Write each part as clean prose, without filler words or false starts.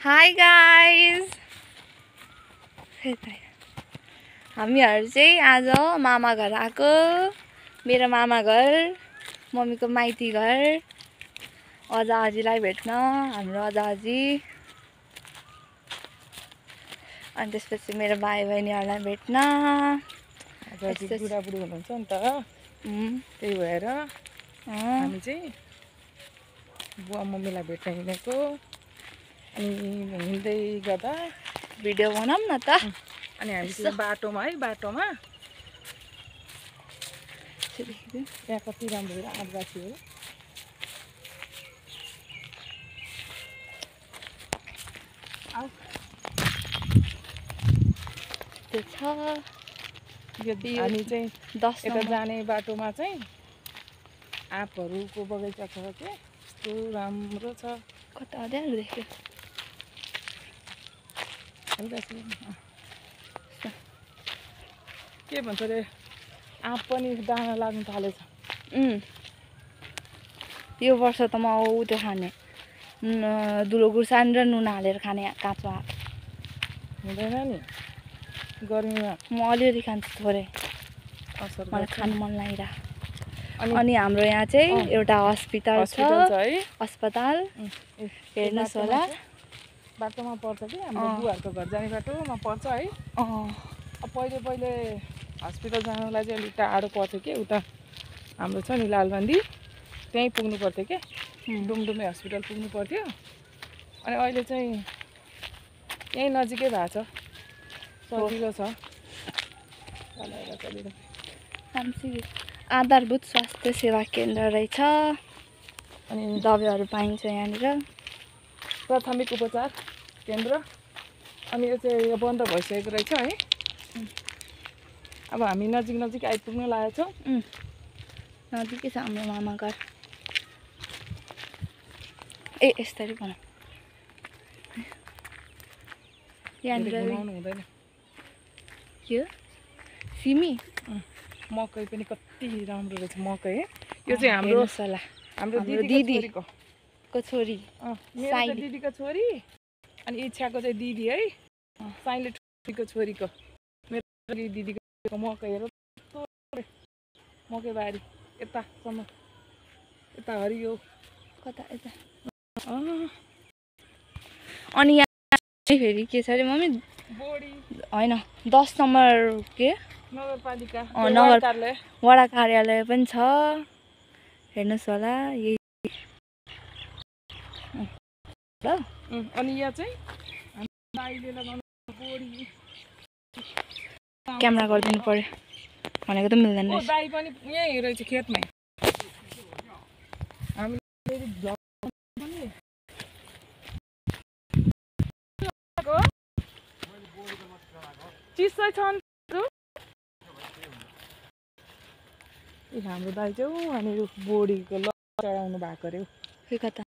Hi guys, हामीहरू चाहिँ आज मामा घर आएको। मेरो मामा घर, मम्मीको माइती घर, अजा अजीलाई भेट्न, हाम्रो अजा अजी। अनि त्यसपछि मेरो भाइ बहिनीहरूलाई भेट्न। बुढाबुढी हुनुहुन्छ नि त, त्यही भएर हामी चाहिँ बुवा मम्मीलाई भेट्न हिँडेको। अनि हिँड्दै गर्दा भिडियो बनाऊँ न त। अनि हामी बाटोमा त्यहाँ कति राम्रो आदिवासी हो। त्यो छ हामी चाहिँ 10 यता जाने बाटोमा चाहिँ आँपहरूको बगैँचा छ के, यस्तो राम्रो छ। कता अँध्यारो देख्यो। के भन्छ अरे, आँप पनि दाना लाग्नु थालेछ। यो वर्ष त म त्यो खाने दुलो गुर्सानी र नुन हालेर खाने काँचो आँप हुँदैन नि गर्मीमा। म अलिअलि खान्छु थोरै, मलाई खानु मन लागिरहेको। अनि हाम्रो यहाँ चाहिँ एउटा हस्पिटल छ है, अस्पताल हेर्नुहोस् होला। बाटोमा पर्छ कि हाम्रो बुवाहरूको घर जाने बाटोमा पर्छ है। पहिले हस्पिटल जानुलाई चाहिँ अलिक टाढो पर्थ्यो कि, उता हाम्रो छ नि लालबन्दी, त्यहीँ पुग्नु पर्थ्यो कि, डुमडुमे हस्पिटल पुग्नु पर्थ्यो। अनि अहिले चाहिँ यहीँ नजिकै भएको छ, सजिलो छ। आधारभूत स्वास्थ्य सेवा केन्द्र रहेछ। अनि दबाईहरू पाइन्छ यहाँनिर, प्राथमिक उपचार केन्द्र। अनि यो चाहिँ यो बन्द भइसकेको रहेछ है। अब हामी नजिक आइपुग्न लागेको छौँ। नजिकै छ हाम्रो मामा घर। यस्तरी भनौँ, यहाँनिर हुँदैन। यो सिमी मकै पनि कति राम्रो रहेछ मकै है। यो चाहिँ हाम्रो दिदीको छोरी, मेरो दिदीको छोरी। अनि इच्छाको चाहिँ दिदी है, साइले ठुलीको छोरीको। मेरो दिदीको मकै हेर, मकै बारी यतासम्म, यता हरियो कता यता। अनि यहाँ फेरि के छ अरे मम्मी, बोडी होइन 10 नम्बर के नगरपालिका वडा कार्यालय पनि छ। हेर्नुहोस् होला यही ल। अनि यहाँ चाहिँ दाइले लगाउनु बोडी। क्यामेरा गरिदिनु पर्यो भनेको त मिल्दैन। दाइ पनि यहीँ रहेछ खेतमै। चिसो छ हाम्रो दाइ चाहिँ हामीहरू बोडीको ल चढाउनु भएको अरे। कता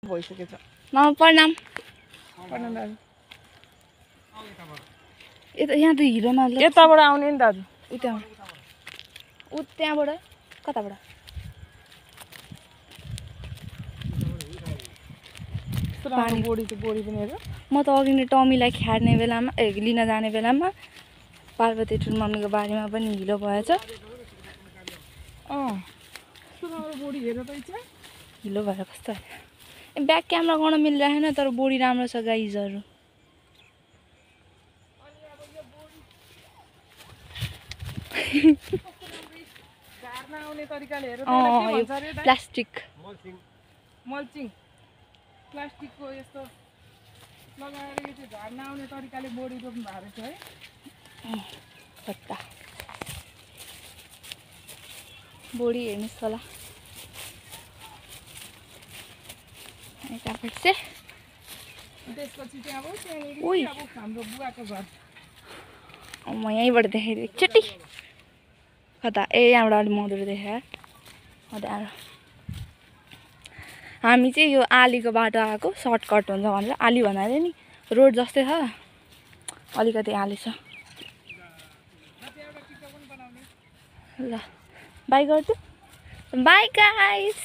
भइसकेको छ। मामा प्रणाम। दाजु यहाँ त हिरोमा यताबाट आउने नि दाजु। त्यहाँबाट कताबाट बोडी पनि हेर। म त अघि नै टमीलाई ख्यार्ने बेलामा लिन जाने बेलामा पार्वती ठुल मम्मीको बारीमा पनि हिलो भएछ। हिलो भएर कस्तो ब्याक क्यामेरा गर्न मिलिरहेन, तर बोडी राम्रो छ गाइजहरू। प्लास्टिक मल्चिङ प्लास्टिकको यस्तो लगाएर यो चाहिँ झार नआउने तरिकाले बोडी रोप्नु भएको रहेछ है। कता बोडी हेर्नुहोस् होला। त्यसपछि चाहिँ अब हाम्रो बुवाको घर। म यहीँबाट देखेँ एकचोटि। कता यहाँबाट अलिक मधुरो देखेँ। हामी चाहिँ यो आलीको बाटो आएको, सर्टकट हुन्छ भनेर। आली भन्नाले नि रोड जस्तै छ, अलिकति आली छ। ल बाई गर्छु, बाई गाइस।